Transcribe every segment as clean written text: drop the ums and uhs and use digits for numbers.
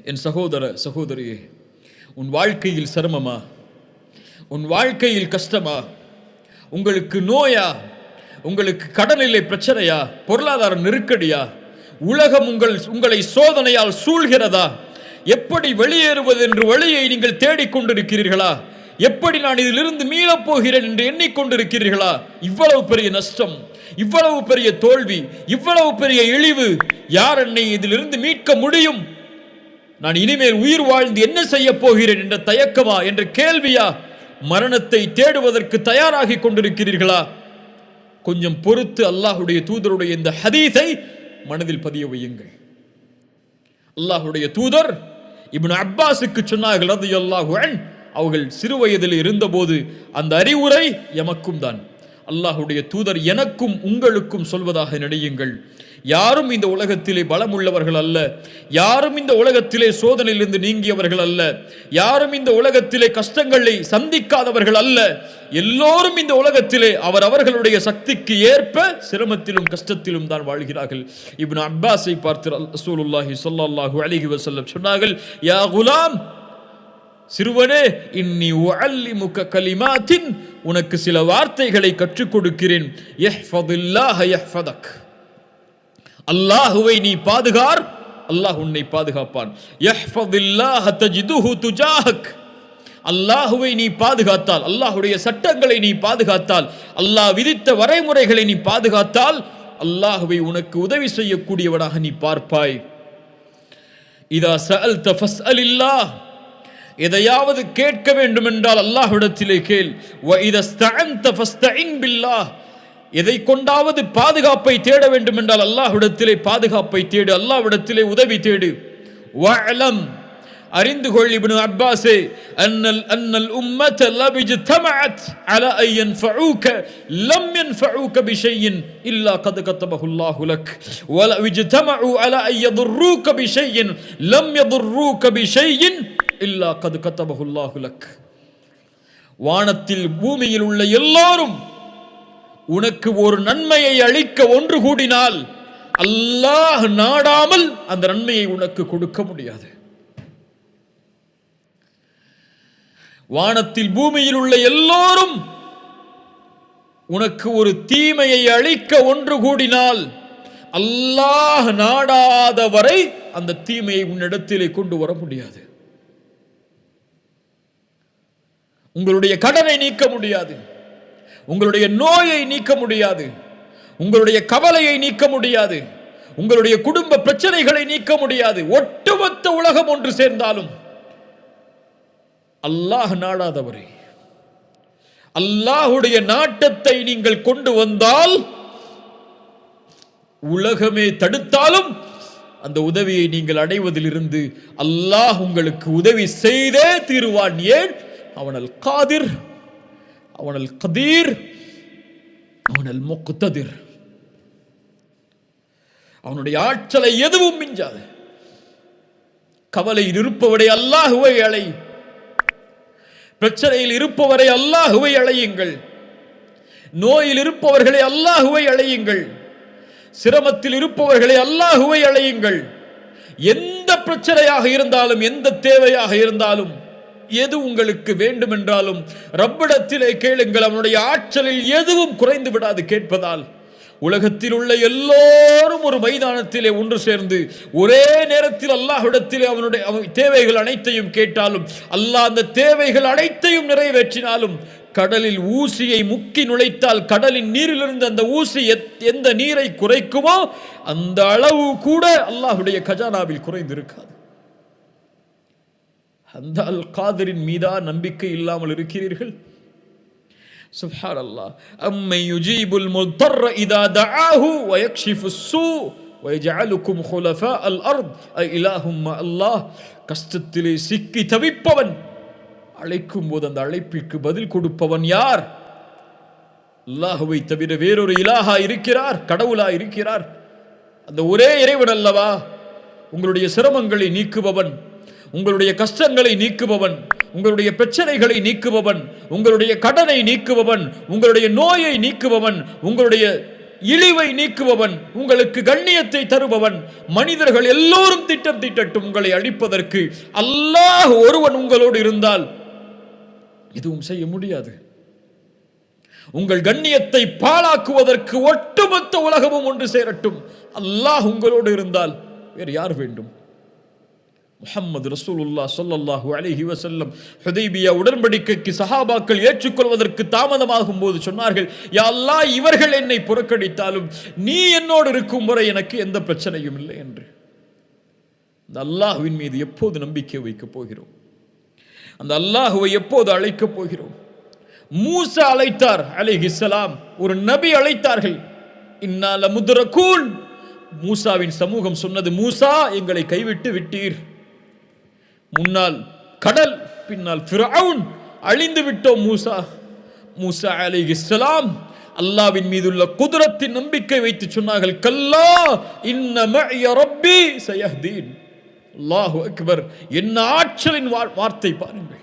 என் சகோதர சகோதரியே, உன் வாழ்க்கையில் சிரமமா? உன் வாழ்க்கையில் கஷ்டமா? உங்களுக்கு நோயா? உங்களுக்கு கடனிலை பிரச்சனையா? பொருளாதார நெருக்கடியா? உலகம் உங்களை சோதனையால் சூழ்கிறதா? எப்படி வெளியேறுவது என்று வழியை நீங்கள் தேடிக்கொண்டிருக்கிறீர்களா? எப்படி நான் இதிலிருந்து மீளப் போகிறேன் என்று எண்ணிக்கொண்டிருக்கிறீர்களா? இவ்வளவு பெரிய நஷ்டம், இவ்வளவு பெரிய தோல்வி, இவ்வளவு பெரிய இழிவு, யார் என்னை இதிலிருந்து மீட்க முடியும்? நான் இனிமேல் உயிர் வாழ்ந்து என்ன செய்ய போகிறேன் என்ற தயக்கமா, என்ற கேள்வியா? மரணத்தை தேடுவதற்கு தயாராகி கொண்டிருக்கிறீர்களா? கொஞ்சம் பொறுத்து அல்லாஹுடைய தூதருடைய இந்த ஹதீஸை மனதில் பதிய வையுங்கள். அல்லாஹுடைய தூதர் இப்னு அப்பாஸுக்கு சொன்னார்கள் ரலியல்லாஹு அன்ஹு, அவர்கள் சிறு வயதில் இருந்தபோது அந்த அறிவுரை எமக்கும் தான். அல்லாஹுடைய தூதர் எனக்கும் உங்களுக்கும் சொல்வதாக நினையுங்கள், யாரும் இந்த உலகத்திலே பலமுள்ளவர்கள் அல்ல, யாரும் இந்த உலகத்திலே சோதனையிலிருந்து நீங்கியவர்கள் அல்ல, யாரும் இந்த உலகத்திலே கஷ்டங்களை சந்திக்காதவர்கள் அல்ல. எல்லோரும் இந்த உலகத்திலே அவர்களுடைய சக்திக்கு ஏற்ப சிரமத்திலும் கஷ்டத்திலும் தான் வாழ்கிறார்கள். இப்னு அப்பாஸை பார்த்து ரசூலுல்லாஹி ஸல்லல்லாஹு அலைஹி வஸல்லம் சொன்னார்கள், யா குலாம், சிறுவனே, இன்னி உஅல்லிமுக கலிமாத்தின், உனக்கு சில வார்த்தைகளை கற்றுக் கொடுக்கிறேன். யஹ்ஃபதில்லாஹ யஹ்ஃபதக், அல்லாஹுவை நீ பாதுகார், அல்லாஹ் உன்னை பாதுகாப்பான். யஹ்ஃபதில்லாஹ தஜிதுஹு துஜாஹக், அல்லாஹுவை நீ பாதுகாத்தால், அல்லாஹுடைய சட்டங்களை நீ பாதுகாத்தால், அல்லாஹ் விதித்த வரைமுறைகளை நீ பாதுகாத்தால், அல்லாஹுவை உனக்கு உதவி செய்யக்கூடியவனாக நீ பார்ப்பாய். இதா சஅல்த ஃபஸ்அலில்லாஹ், எதையாவது கேட்க வேண்டும் என்றால் அல்லாஹ்விடத்திலே கேள். வ இதா ஸ்தஅன்த ஃபஸ்தஇன் பில்லாஹ், எதை கொண்டாவது பாதுகாப்பை தேட வேண்டும் என்றால் அல்லாஹ்விடத்திலே பாதுகாப்பை தேடு, அல்லாஹ்விடத்திலே உதவி தேடு. வஅலம், அறிந்து கொள் இப்னு அப்பாஸே, அன்னல் உம்மத லபிஜ்தமஅத் அலா அன் யன்ஃபஊக லம் யன்ஃபஊக பிஷைஇன் இல்லா கத் கதபஹு அல்லாஹு லக் வல விஜ்தமஉ அலா அன் யதுர்ரூக பிஷைஇன் லம் யதுர்ரூக பிஷைஇன் இல்லா கத் கதபஹு அல்லாஹு லக். வானத்தில் பூமியில் உள்ள எல்லோரும் உனக்கு ஒரு நன்மையை அளிக்க ஒன்று கூடினால் அல்லாஹ் நாடாமல் அந்த நன்மையை உனக்கு கொடுக்க முடியாது. வானத்தில் பூமியில் உள்ள எல்லோரும் உனக்கு ஒரு தீமையை அளிக்க ஒன்று கூடினால் அல்லாஹ் நாடாத வரை அந்த தீமையை உன்னிடத்திலே கொண்டு வர முடியாது. உங்களுடைய கடனை நீக்க முடியாது, உங்களுடைய நோயை நீக்க முடியாது, உங்களுடைய கவலையை நீக்க முடியாது, உங்களுடைய குடும்ப பிரச்சனைகளை நீக்க முடியாது. ஒட்டுமொத்த உலகம் ஒன்று சேர்ந்தாலும் அல்லாஹ் நாடாதவரை, அல்லாஹுடைய நாட்டத்தை நீங்கள் கொண்டு வந்தால், உலகமே தடுத்தாலும் அந்த உதவியை நீங்கள் அடைவதிலிருந்து அல்லாஹ் உங்களுக்கு உதவி செய்தே தீருவான். ஏன்? அவனல் காதிர், அவனல் கதீர், அவனல் முக்ததிர். அவனுடைய ஆற்றலை எதுவும் மிஞ்சாது. கவலையில் இருப்பவரை அல்லாஹுவை அழை, பிரச்சனையில் இருப்பவரை அல்லாஹுவை அழையுங்கள், நோயில் இருப்பவர்களை அல்லாஹுவை அழையுங்கள், சிரமத்தில் இருப்பவர்களை அல்லாஹுவை அழையுங்கள். எந்த பிரச்சனையாக இருந்தாலும், எந்த தேவையாக இருந்தாலும், எது உங்களுக்கு வேண்டுமென்றாலும் ரப்பிடத்திலே கேளுங்கள். அவனுடைய ஆற்றலில் எதுவும் குறைந்து விடாது கேட்பதால். உலகத்தில் உள்ள எல்லோரும் ஒரு மைதானத்திலே ஒன்று சேர்ந்து ஒரே நேரத்தில் அல்லாஹ்விடத்திலே அவனுடைய தேவைகள் அனைத்தையும் கேட்டாலும், அல்லாஹ் அந்த தேவைகள் அனைத்தையும் நிறைவேற்றினாலும், கடலில் ஊசியை முக்கி நுழைத்தால் கடலின் நீரிலிருந்து அந்த ஊசி எந்த நீரை குறைக்குமோ அந்த அளவு கூட அல்லாஹ்வுடைய கஜானாவில் குறைந்திருக்காது. அந்த அல் காதிரின் மீதா நம்பிக்கை இல்லாமல் இருக்கிறீர்கள்? சுப்ஹானல்லாஹ். அம்மை யுஜீபுல் முல்தர்ர இதா தஆஹு வ யக்ஷிஃபுஸ் ஸூ வ யஜஅலுக்கும் குலஃபாஅல் அர்த் இலாஹும் அல்லாஹ். கஷ்டத்திலே சிக்கி தவிப்பவன் அழைக்கும் போது அந்த அழைப்பிற்கு பதில் கொடுப்பவன் யார்? அல்லாஹ்வை தவிர வேறொரு இலாஹா இருக்கிறார்? கடவுளா இருக்கிறார்? அந்த ஒரே இறைவன் அல்லவா உங்களுடைய சிரமங்களை நீக்குபவன், உங்களுடைய கஷ்டங்களை நீக்குபவன், உங்களுடைய பிரச்சனைகளை நீக்குபவன், உங்களுடைய கடனை நீக்குபவன், உங்களுடைய நோயை நீக்குபவன், உங்களுடைய இழிவை நீக்குபவன், உங்களுக்கு கண்ணியத்தை தருபவன். மனிதர்கள் எல்லோரும் திட்டம் தீட்டட்டும் உங்களை அழிப்பதற்கு, அல்லாஹ் ஒருவன் உங்களோடு இருந்தால் எதுவும் செய்ய முடியாது. உங்கள் கண்ணியத்தை பாழாக்குவதற்கு ஒட்டுமொத்த உலகமும் ஒன்று சேரட்டும், அல்லாஹ் உங்களோடு இருந்தால் வேறு யார் வேண்டும்? முஹம்மது ரசூலுல்லாஹ் ஸல்லல்லாஹு அலைஹி வஸல்லம் ஹுதைபியா உடன்படிக்கைக்கு சஹாபாக்கள் ஏற்றுக்கொள்வதற்கு தாமதமாகும் போது சொன்னார்கள், யா அல்லாஹ், இவர்கள் என்னை புறக்கணித்தாலும் நீ என்னோடு இருக்கும் வரை எனக்கு எந்த பிரச்சனையும் இல்லை என்று. அந்த அல்லாஹ்வின் மீது எப்போது நம்பிக்கை வைக்கப் போகிறோம்? அந்த அல்லாஹ்வை எப்போது அழைக்கப் போகிறோம்? மூசா அழைத்தார் அலைஹிஸ்ஸலாம், ஒரு நபி அழைத்தார்கள். இன்னா லமுத்ரகூன். மூசாவின் சமூகம் சொன்னது, மூசா எங்களை கைவிட்டு விட்டீர். முன்னால் கடல், பின்னால் ஃபிரௌன், அழிந்து விட்டோம் மூசா. மூசா அலைஹிஸ்ஸலாம் அல்லாஹ்வின் மீதுள்ள குத்ரத்தின் நம்பிக்கை வைத்து சொன்னார்கள், கல்லா இன்ன மஇய ரப்பி சயஹ்தீன். அல்லாஹு அக்பர். என்ன ஆற்றலின் வார்த்தை பாருங்கள்.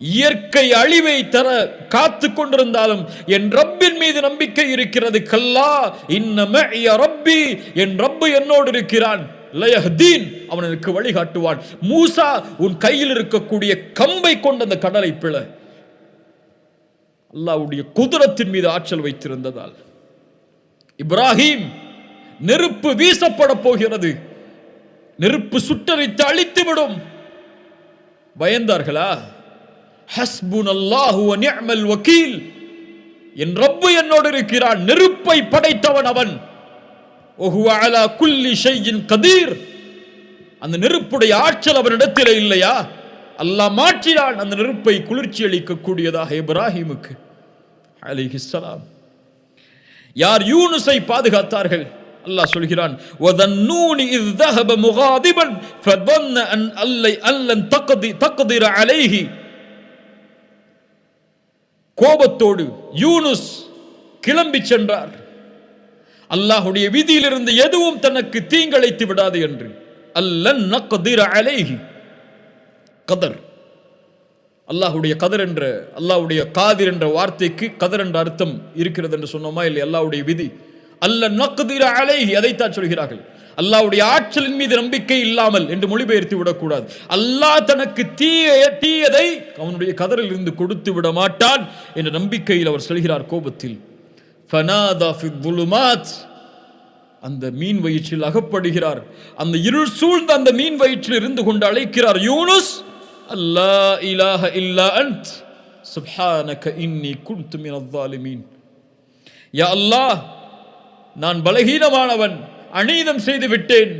இயற்கை அழிவை தர காத்து கொண்டிருந்தாலும் என் ரப்பின் மீது நம்பிக்கை இருக்கிறது. கல்லா இன்ன மஇய ரப்பி, என் ரப்பு என்னோடு இருக்கிறான். லயஹ்தீன், அவன் எனக்கு வழிகாட்டுவான். மூசா, உன் கையில் இருக்கக்கூடிய கம்பை கொண்டு அந்த கடலை பிள. அல்லாஹ்வுடைய குத்ரத்தின் மீது ஆற்றல் வைத்திருந்ததால். இப்ராஹிம், நெருப்பு வீசப்பட போகிறது, நெருப்பு சுட்டரித்து அழித்துவிடும். பயந்தார்களா? ஹஸ்புனல்லாஹு வ நிஅமல் வக்கீல், என் ரப்பு என்னோடு இருக்கிறான், நெருப்பை படைத்தவன் அவன். வஹுவ அலா குல்லி ஷைஇன் கதீர், அந்த நெருப்புடைய ஆற்றல் அவனிடத்தில் இல்லையா? அல்லாஹ் மாற்றினான் அந்த நெருப்பை குளிர்ச்சி அளிக்கக்கூடியதாக இப்ராஹிமுக்கு அலைஹிஸ்ஸலாம். யார் யூனுஸை பாதுகாத்தார்கள்? அல்லாஹ் சொல்கிறான், வதன்னூனி இஸ் ذهب مغاضبا فظن ان لن تقدر عليه. கோபத்தோடு யூனுஸ் கிளம்பி சென்றார். அல்லாஹ்வுடைய விதியிலிருந்து எதுவும் தனக்கு தீங்கிழைத்து விடாது என்று. அல்லன் நக்திர அலைஹி. கதர், அல்லாஹ்வுடைய கதர் என்ற, அல்லாஹ்வுடைய காதிர் என்ற வார்த்தைக்கு கதர் என்ற அர்த்தம் இருக்கிறது என்று சொன்னோமா இல்லை? அல்லாஹ்வுடைய விதி. அல்லன் நக்திர அலைஹி, அதைத்தான் சொல்கிறார்கள். அல்லாஹ்வுடைய ஆற்றலின் மீது நம்பிக்கை இல்லாமல் என்று மொழிபெயர்த்து விடக்கூடாது. அல்லாஹ் தனக்கு தீயதை அவனுடைய கதரில் இருந்து கொடுத்து விட மாட்டான் என்ற நம்பிக்கையில் அவர் சொல்கிறார் கோபத்தில். ஃபனாதா ஃபில் ظுலுமாத், அந்த மீன் வயிற்றில் அகப்படுகிறார். அந்த இருள் சூழ்ந்த அந்த மீன் வயிற்றில் இருந்து கொண்டு அழைக்கிறார், யூனுஸ், அல்லா இலாஹ இல்லா அன்த் சுப்ஹானக இன்னி குன்து மினல் ஸாலிமீன். யா அல்லாஹ், நான் பலகீனமானவன், அநீதம் செய்து விட்டேன்.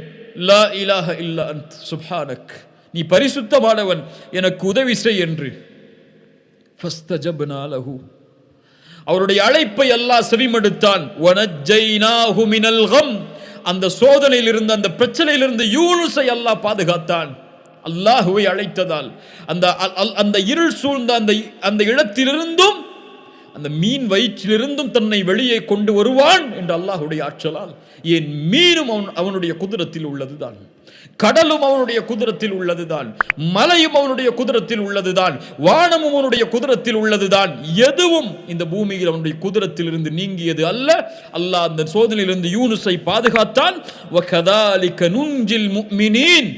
லா இலாஹ இல்லா அன்த் சுப்ஹானக், நீ பரிசுத்தமானவன், எனக்கு உதவி செய் என்று. ஃபஸ்தஜப்னா லஹு, அவருடைய அழைப்பை அல்லாஹ் செவிமடுத்தான். வனஜ்ஜைனாஹு மினல் கம், அந்த சோதனையில் இருந்த, அந்த பிரச்சனையில் இருந்து யூனுஸை அல்லாஹ் பாதுகாத்தான். அல்லாஹ்வை அழைத்ததால் அந்த இருள் சூழ்ந்த அந்த இடத்திலிருந்தும், அந்த மீன் வயிற்றிலிருந்தும் தன்னை வெளியே கொண்டு வருவான் என்று அல்லாஹ்வுடைய ஆற்றலால். ஏன் மீனும் அவனுடைய குதிரத்தில் உள்ளதுதான், கடலும் அவனுடைய குதிரத்தில் உள்ளதுதான், மலையும் அவனுடைய குதிரத்தில் உள்ளதுதான், வானமும் அவனுடைய குதிரத்தில் உள்ளதுதான். எதுவும் இந்த பூமியில் அவனுடைய குதிரத்தில் இருந்து நீங்கியது அல்ல. அல்லாஹ் அந்த சோதனையிலிருந்து யூனுஸை பாதுகாத்தான். வகதாலிக நுஞ்சில் முஃமினீன்,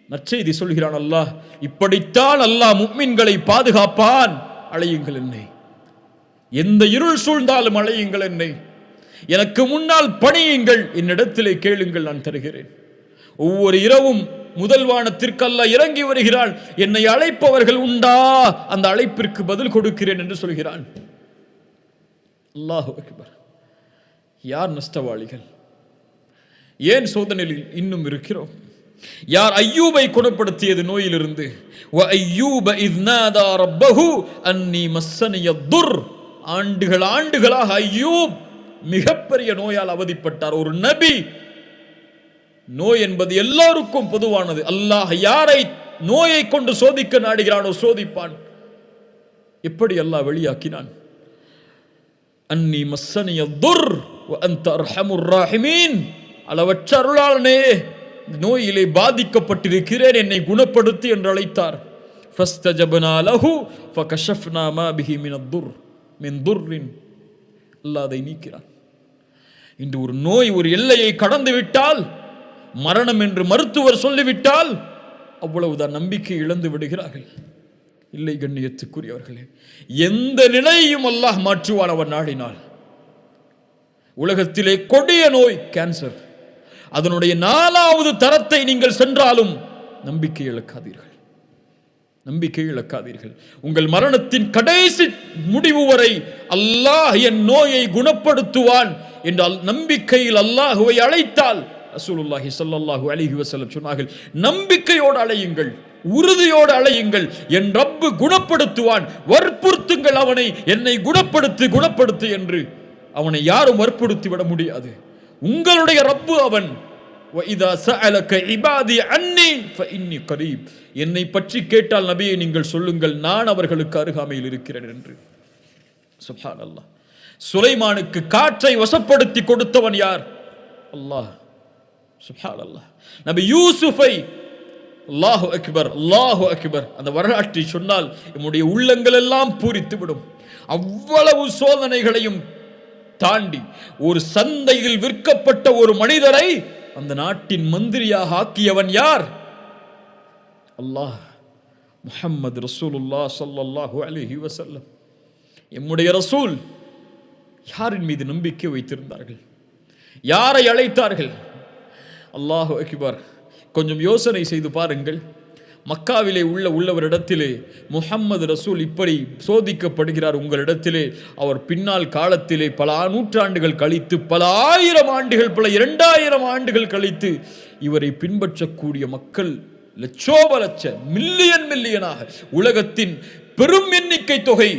நற்செய்தி சொல்கிறான் அல்லாஹ், இப்படித்தான் அல்லாஹ் முஃமின்களை பாதுகாப்பான். அழையுங்கள் என்னை, எந்த இருள் சூழ்ந்தாலும் அழையுங்கள் என்னை, எனக்கு முன்னால் பணியுங்கள், என்னிடத்திலே கேளுங்கள், நான் தருகிறேன். ஒவ்வொரு இரவும் முதல் வானத்திற்கு அல்லாஹ் இறங்கி வருகிறான். என்னை அழைப்பவர்கள் உண்டா, அந்த அழைப்பிற்கு பதில் கொடுக்கிறேன் என்று சொல்கிறான். அல்லாஹு அக்பர். யார் நஷ்டவாளிகள்? ஏன் சோதனையில் இன்னும் இருக்கிறோம்? யார் ஐயூபை குணப்படுத்தியது நோயிலிருந்து? வ ஐயூப இஸ் நாதா ரப்பஹு அன்னி மஸ்ஸனிய துர். ஆண்டுகளாக ஐயூப் மிகப்பெரிய நோயால் அவதிப்பட்டார். ஒரு நபி. நோய் என்பது எல்லோருக்கும் பொதுவானது. அல்லாஹ் யாரை நோயை கொண்டு சோதிக்க நாடுகிறானோ சோதிப்பான். எப்படி அல்லாஹ் வெளியாக்கினான்? அன்னி மஸ்ஸனிய துர் வ அன்த அர்ஹமுர் ராஹிமீன். அளவற்ற அருளாளனே, நோயிலே பாதிக்கப்பட்டிருக்கிறேன், என்னை குணப்படுத்தி என்று அழைத்தார். ஃபஸ்தஜப்னா லஹு ஃபகஷஃப்னா மா பிஹி மினத் துர் மின் துர்ரின். அல்லாஹ் அதை நீக்கிறான். இன்று ஒரு நோய் ஒரு எல்லையை கடந்து விட்டால், மரணம் என்று மருத்துவர் சொல்லிவிட்டால் அவ்வளவுதான், நம்பிக்கை இழந்து விடுகிறார்கள். இல்லை கண்ணியத்துக்குரியவர்களே, எந்த நிலையையும் அல்லாஹ் மாற்றுவான் அவன் நாடினால். உலகத்திலே கொடிய நோய் கேன்சர், அதனுடைய 4வது தரத்தை நீங்கள் சென்றாலும் நம்பிக்கை இழக்காதீர்கள், நம்பிக்கை இழக்காதீர்கள். உங்கள் மரணத்தின் கடைசி முடிவு வரை அல்லாஹ் என் நோயை குணப்படுத்துவான் என்றால் நம்பிக்கையில் அல்லாஹுவை அழைத்தால், ரசூலுல்லாஹி ஸல்லல்லாஹு அலைஹி வஸல்லம் சொன்னார்கள், நம்பிக்கையோடு அழையுங்கள், உறுதியோடு அழையுங்கள், என் ரப்பு குணப்படுத்துவான், வற்புறுத்துங்கள் அவனை, என்னை குணப்படுத்து குணப்படுத்து என்று. அவனை யாரும் வற்புறுத்தி விட முடியாது. உங்களுடைய ரப்பு அவன். وَإِذَا سَأَلَكَ عِبَادِي عَنِّي فَإِنِّي قَرِيبٌ. என்னை பற்றி கேட்டால் நபியே நீங்கள் சொல்லுங்கள், நான் அவர்களுக்கு அருகாமையில் இருக்கிறேன் என்று. சுப்ஹானல்லாஹ். சுலைமானுக்கு காற்றை வசப்படுத்தி கொடுத்தவன் யார்? அல்லாஹ். சுப்ஹானல்லாஹ். நபி யூசுஃபை, அல்லாஹு அக்பர் அல்லாஹு அக்பர், அந்த வரலாற்றை சொன்னால் நம்முடைய உள்ளங்கள் எல்லாம் பூரித்துவிடும். அவ்வளவு சோதனைகளையும் தாண்டி ஒரு சந்தையில் விற்கப்பட்ட ஒரு மனிதரை அந்த நாட்டின் மந்திரியாக ஆக்கியவன் யார்? அல்லாஹ். முஹம்மது ரசூலுல்லாஹ் ஸல்லல்லாஹு அலைஹி வஸல்லம், எம்முடைய ரசூல் யாரின் மீது நம்பிக்கை வைத்திருந்தார்கள்? யாரை அழைத்தார்கள்? அல்லாஹு அக்பர். கொஞ்சம் யோசனை செய்து பாருங்கள். மக்காவிலே உள்ளவரிடத்திலே முஹம்மது ரசூல் இப்படி சோதிக்கப்படுகிறார். உங்களிடத்திலே அவர் பின்னால் காலத்திலே பல நூற்றாண்டுகள் கழித்து, பல 1000 ஆண்டுகள், பல 2000 ஆண்டுகள் கழித்து இவரை பின்பற்றக்கூடிய மக்கள் லட்சோப லட்ச, மில்லியனாக, உலகத்தின் பெரும் எண்ணிக்கை தொகை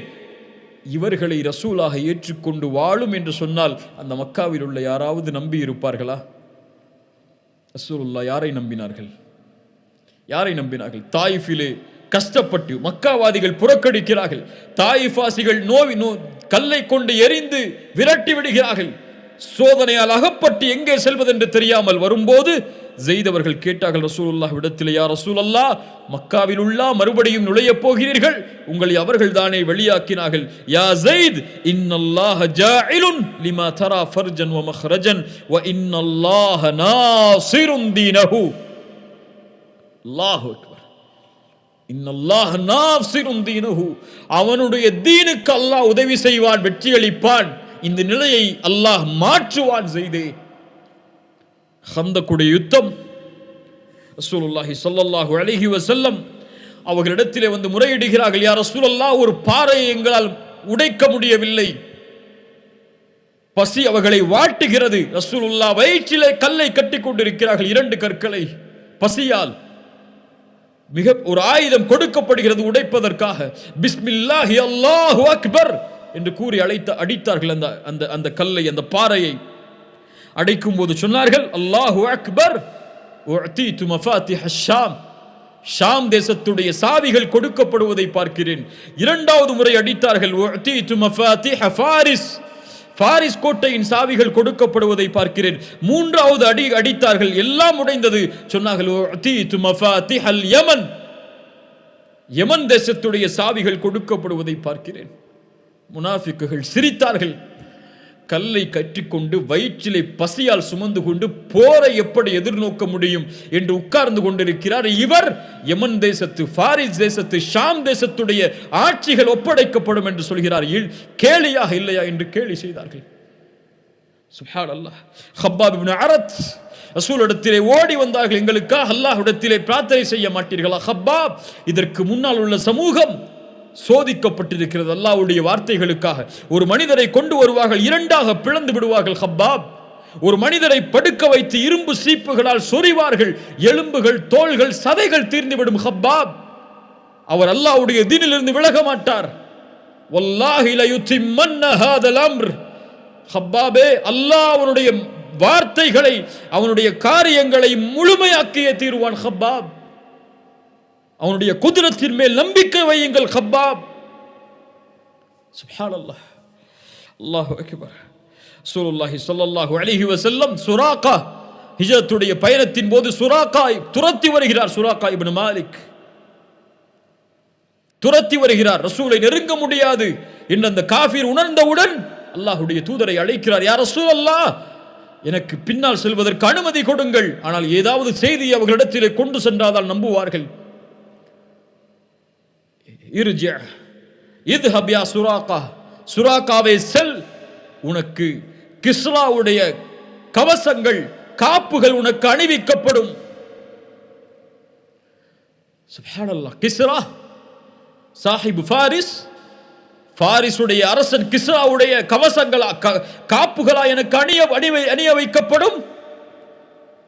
இவர்களை ரசூலாக ஏற்றுக்கொண்டு வாழும் என்று சொன்னால் அந்த மக்காவில் உள்ள யாராவது நம்பி இருப்பார்களா? ரசூலுல்லாஹ் யாரை நம்பினார்கள்? யாரை நம்பினார்கள்? தாயிஃபிலே கஷ்டப்பட்டு மக்காவாதிகள் புறக்கணிக்கிறார்கள். தாயிஃபாசிகள் கல்லை கொண்டு எரிந்து விரட்டி விடுகிறார்கள். சோதனையால் அகப்பட்டு எங்கே செல்வதென்று தெரியாமல் வரும்போது ஸெய்த் அவர்கள் கேட்டார்கள் ரசூலுல்லாஹ் இடத்திலே, யா ரசூலல்லாஹ், மக்காவில் உள்ள மறுபடியும் நுழைய போகிறீர்கள், உங்களை அவர்கள் தானே வெளியாக்கினார்கள். யா ஸெய்த், இன்னல்லாஹ ஜாஇலுன் லிமா தரா ஃபர்ஜன் வ மக்ரஜன் வ இன்னல்லாஹ நாஸிருன் தீனஹு. அல்லாஹு அக்பர். இன்னல்லாஹ நாஸிருன் தீனஹு. அவனுடைய தீனுக்கு அல்லாஹ் உதவி செய்வான், வெற்றி அளிப்பான். இந்த நிலையை அல்லாஹ் மாற்றுவான். ஸெய்தே, ஹந்தக்குடைய யுத்தம், ரசூலுல்லாஹி ஸல்லல்லாஹு அலைஹி வஸல்லம் அவர்களிடத்திலே வந்து முறையிடுகிறார்கள், யா ரசூலல்லாஹ், ஒரு பாறையை எங்களால் உடைக்க முடியவில்லை, பசி அவர்களை வாட்டுகிறது. ரசூலுல்லாஹ் வயிற்றிலே கல்லை கட்டி கொண்டிருக்கிறார்கள், 2 கற்களை. பசியால் மிக ஒரு ஆயுதம் கொடுக்கப்படுகிறது உடைப்பதற்காக. பிஸ்மில்லாஹி அல்லாஹு அக்பர் என்று கூறி அடித்தார்கள் அந்த கல்லை, அந்த பாறையை. அடைக்கும் போது சொன்னார்கள், அல்லாஹு அக்பர், உஅதீது மஃபாத்திஹ ஷாம், ஷாம் தேசத்துடைய சாவிகள் கொடுக்கப்படுவதை பார்க்கிறேன். 2வது முறை அடித்தார்கள், உஅதீது மஃபாத்திஹ ஃபாரிஸ், பாரிஸ் கோட்டையின் சாவிகள் கொடுக்கப்படுவதை பார்க்கிறேன். 3வது அடித்தார்கள், எல்லாம் உடைந்தது. சொன்னார்கள், உஅதீது மஃபாத்திஹல் யமன், யமன் தேசத்துடைய சாவிகள் கொடுக்கப்படுவதை பார்க்கிறேன். முனாஃபிக்குகள் சிரித்தார்கள். கல்லை கற்றிக்கொண்டு வயிற்றிலே பசியால் சுமந்து கொண்டு போரை எப்படி எதிர்நோக்க முடியும் என்று உட்கார்ந்து கொண்டிருக்கிறார் இவர். யமன் தேசத்து, பாரிஸ் தேசத்து, ஷாம் தேசத்துடைய ஆட்சிகள் ஒப்படைக்கப்படும் என்று சொல்கிறார். கேலியாக இல்லையா என்று கேலி செய்தார்கள். சுப்ஹானல்லாஹ். ஹப்பாப் இப்னு அரத் ரசூலிடத்திலே ஓடி வந்தார்கள், எங்களுக்காக அல்லாஹ்விடத்திலே பிரார்த்தனை செய்ய மாட்டீர்களா? ஹப்பாப், இதற்கு முன்னால் உள்ள சமூகம் சோதிக்கப்பட்டிருக்கிறது அல்லாஹ்வுடைய வார்த்தைகளுக்காக. ஒரு மனிதரை கொண்டு வருவார்கள், 2ஆக பிளந்து விடுவார்கள். ஹப்பாப், ஒரு மனிதரை படுக்க வைத்து இரும்பு சீப்புகளால் சொறிவார்கள், எலும்புகள், தோள்கள், சதைகள் தீர்ந்துவிடும். ஹப்பாப், அவர் அல்லாஹ்வுடைய தீனிலிருந்து விலக மாட்டார். வல்லாஹி லயுத்திம்மன்ன ஹாதல் அம்ர். ஹப்பாபே, அல்லாஹ் அவனுடைய வார்த்தைகளை, அவனுடைய காரியங்களை முழுமையாக்கியே தீருவான். ஹப்பாப், அவனுடைய குதிரத்தின் மேல் நம்பிக்கை வையுங்கள். ஹப்பாப். சுப்ஹானல்லாஹ், அல்லாஹு அக்பர். ரசூலுல்லாஹி ஸல்லல்லாஹு அலைஹி வஸல்லம் சுராகா ஹிஜ்ரத்துடைய பயணத்தின் போது சுராகா துரத்தி வருகிறார். சுராகா இப்னு மாலிக் துரத்தி வருகிறார். ரசூலை நெருங்க முடியாது என்று அந்த காஃபிர் உணர்ந்தவுடன் அல்லாஹ்வுடைய தூதரை அழைக்கிறார். யா ரசூலல்லாஹ், எனக்கு பின்னால் செல்வதற்கு அனுமதி கொடுங்கள், ஆனால் ஏதாவது செய்தி அவர்களிடத்திலே கொண்டு சென்றால் நம்புவார்கள். இத்ஹப் யா சுராகா, சுராகாவே செல், உனக்கு கிஸ்ராவுடைய கவசங்கள் காப்புகள் உனக்கு அணிவிக்கப்படும். சுப்ஹானல்லாஹ். கிஸ்ரா சாஹிபு ஃபாரிஸ், ஃபாரிஸுடைய அரசன் கிஸ்ராவுடைய கவசங்களா காப்புகளா எனக்கு அணிய வைக்கப்படும்.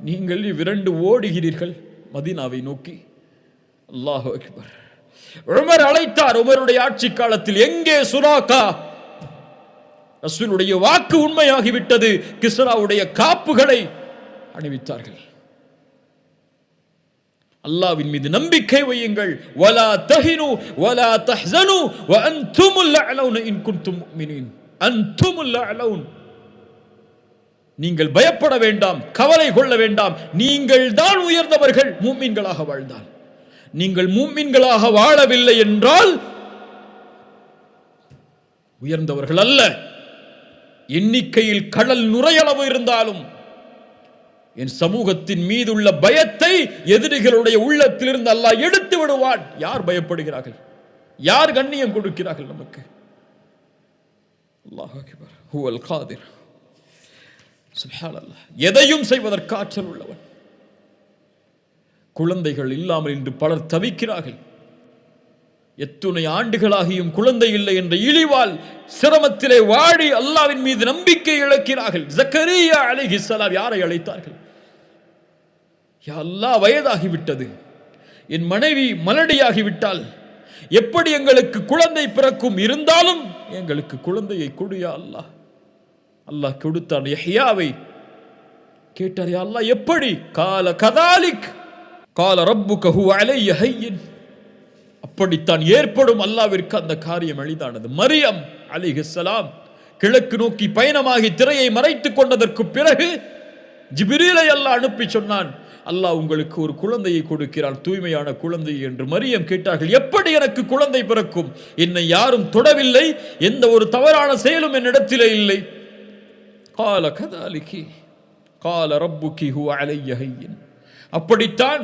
நீங்கள் விரண்டு ஓடுகிறீர்கள் மதீனாவை நோக்கி. அல்லாஹு அக்பர். உமர் அழைத்தார். உமருடைய ஆட்சி காலத்தில் எங்கே சுராகா? ரசூலுடைய வாக்கு உண்மையாகிவிட்டது. கிஸ்ராவுடைய காப்புகளை அணிவித்தார்கள். அல்லாஹ்வின் மீது நம்பிக்கை வையுங்கள். வலா தஹினு வலா தஹ்ஸனு வ அன்துமுல் அலவுன இன் குன்தும் முஃமினீன். அன்துமுல் அலவுன். நீங்கள் பயப்பட வேண்டாம், கவலை கொள்ள வேண்டாம். நீங்கள் தான் உயர்ந்தவர்கள் முஃமின்களாக வாழ்ந்தால். நீங்கள் முஃமின்களாக வாழவில்லை என்றால் உயர்ந்தவர்கள் அல்ல. எண்ணிக்கையில் கடல் நுரையளவு இருந்தாலும் என் சமூகத்தின் மீது உள்ள பயத்தை எதிரிகளுடைய உள்ளத்திலிருந்து அல்லாஹ் எடுத்து விடுவான். யார் பயப்படுகிறார்கள்? யார் கண்ணியம் கொடுக்கிறார்கள் நமக்கு? அல்லாஹ் அக்பர். ஹுவல் காதிர். சுப்ஹானல்லாஹ். எதையும் செய்வதற்கு ஆற்றல் உள்ளவன். குழந்தைகள் இல்லாமல் இன்று பலர் தவிக்கிறார்கள். எத்துணை ஆண்டுகளாகியும் குழந்தை இல்லை என்ற இழிவால் சிரமத்திலே வாடி அல்லாஹ்வின் மீது நம்பிக்கை இழக்கிறார்கள். ஜக்கரியா அலைஹிஸ்ஸலாம் யாரை அழைத்தார்கள்? யா அல்லாஹ், வயதாகிவிட்டது, என் மனைவி மலடியாகிவிட்டால் எப்படி எங்களுக்கு குழந்தை பிறக்கும்? இருந்தாலும் எங்களுக்கு குழந்தையை கொடு யா அல்லாஹ். அல்லாஹ் கொடுத்தான் யஹ்யாவை. கேட்டார், யா அல்லாஹ் எப்படி? கால கதாலிக் கால ரப்புக ஹுவ அலைய ஹய்யின். அப்படித்தான் ஏற்படும். அல்லாஹ்விற்கு அந்த காரியம் எளிதானது. மரியம் அலைஹிஸ்ஸலாம் கிழக்கு நோக்கி பயணமாகி திரையை மறைத்துக் கொண்டதற்கு பிறகு ஜிப்ரீலை அல்லாஹ் அனுப்பி சொன்னான், அல்லாஹ் உங்களுக்கு ஒரு குழந்தையை கொடுக்கிறான், தூய்மையான குழந்தை என்று. மரியம் கேட்டார்கள், எப்படி எனக்கு குழந்தை பிறக்கும்? என்னை யாரும் தொடவில்லை, எந்த ஒரு தவறான செயலும் என்னிடத்திலே இல்லை. கால கதாலிகி கால ரப்புகி ஹுவ அலைய ஹய்யின். அப்படித்தான்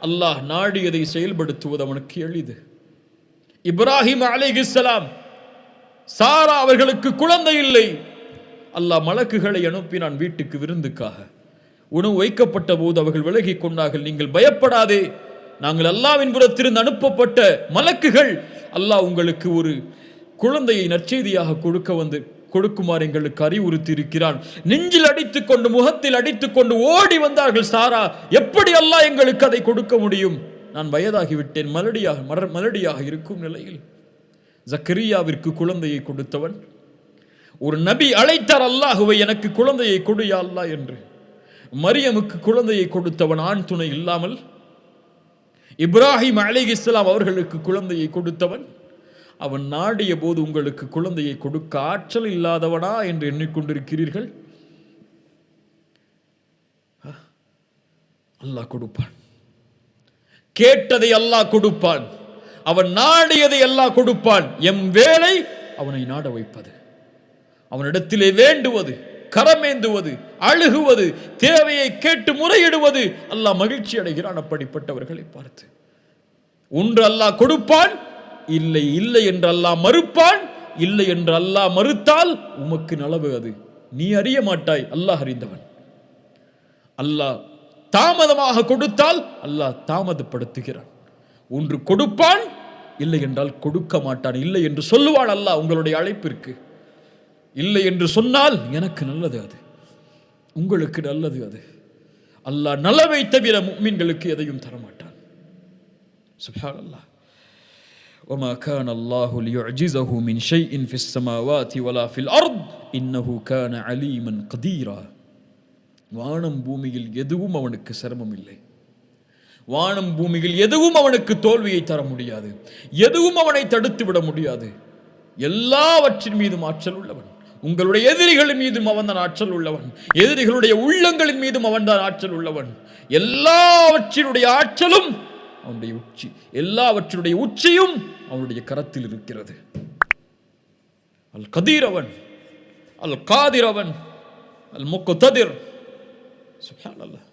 அல்லாஹ் நாடியதை செயல்படுத்துவது அவனுக்கு எளிது. இப்ராஹிம் அலைஹிஸ்ஸலாம், சாரா அவர்களுக்கு குழந்தை இல்லை. அல்லாஹ் மலக்குகளை அனுப்பினான் வீட்டுக்கு விருந்துக்காக. உணவு வைக்கப்பட்ட போது அவர்கள் விலகிக் கொண்டார்கள். நீங்கள் பயப்படாதே, நாங்கள் அல்லாஹ்வின் புறத்திலிருந்து அனுப்பப்பட்ட மலக்குகள், அல்லாஹ் உங்களுக்கு ஒரு குழந்தையை நற்செய்தியாக கொடுக்குமாறு எங்களுக்கு அறிவுறுத்தி இருக்கிறான். நெஞ்சில் அடித்துக் கொண்டு முகத்தில் அடித்துக் கொண்டு ஓடி வந்தார்கள் சாரா. எப்படி அல்லாஹ் எங்களுக்கு அதை கொடுக்க முடியும்? நான் வயதாகிவிட்டேன், மலடியாக இருக்கும் நிலையில். ஜக்கரியாவிற்கு குழந்தையை கொடுத்தவன். ஒரு நபி அழைத்தார் அல்லாஹுவை, எனக்கு குழந்தையை கொடு யா அல்லாஹ் என்று. மரியமுக்கு குழந்தையை கொடுத்தவன் ஆண் துணை இல்லாமல். இப்ராஹிம் அலைஹிஸ்ஸலாம் அவர்களுக்கு குழந்தையை கொடுத்தவன். அவன் நாடிய போது உங்களுக்கு குழந்தையை கொடுக்க ஆற்றல் இல்லாதவனா என்று எண்ணிக்கொண்டிருக்கிறீர்கள்? அல்லாஹ் கொடுப்பான். கேட்டதை அல்லாஹ் கொடுப்பான். அவன் நாடியதை அல்லாஹ் கொடுப்பான். எம் வேலை அவனை நாட வைப்பது, அவனிடத்திலே வேண்டுவது, கரமேந்துவது, அழுகுவது, தேவையை கேட்டு முறையிடுவது. அல்லாஹ் மகிழ்ச்சி அடைகிறான் அப்படிப்பட்டவர்களை பார்த்து. ஒன்று அல்லாஹ் கொடுப்பான், இல்லை இல்லை என்று அல்லாஹ் மறுப்பான். இல்லை என்று அல்லாஹ் மறுத்தால் உமக்கு நலவு, அது நீ அறிய மாட்டாய், அல்லாஹ் அறிந்தவன். அல்லாஹ் தாமதமாக கொடுத்தால் அல்லாஹ் தாமதப்படுத்துகிறான். ஒன்று கொடுப்பான், இல்லை என்றால் கொடுக்க மாட்டான். இல்லை என்று சொல்லுவான் அல்லாஹ் உங்களுடைய அழைப்பிற்கு. இல்லை என்று சொன்னால் எனக்கு நல்லது, அது உங்களுக்கு நல்லது. அது அல்லாஹ் நலவை தவிர முஃமின்களுக்கு எதையும் தரமாட்டான். சுப்ஹானல்லாஹ். وما كان الله ليعجزه من شيء في السماوات ولا في الأرض إنه كان عليما قديرا. வானம் பூமியில் எதுவும் அவனுக்கு சிரமம் இல்லை. வானம் பூமியில் எதுவும் அவனுக்கு தோல்வியை தர முடியாது. எதுவும் அவனை தடுத்து விட முடியாது. எல்லாவற்றின் மீதும் ஆற்றல் உள்ளவன். உங்களுடைய எதிரிகளின் மீதும் அவன்தான் ஆற்றல் உள்ளவன். எதிரிகளுடைய உள்ளங்களின் மீதும் அவன்தான் ஆற்றல் உள்ளவன். எல்லாவற்றினுடைய ஆற்றலும் அவனுடைய உச்சி, எல்லாவற்றினுடைய உச்சியும் அவனுடைய கரத்தில் இருக்கிறது. அல் கதீர் அவன், அல் காதிர் அவன், அல் முக்ததிர் சுப்ஹானல்லாஹ்.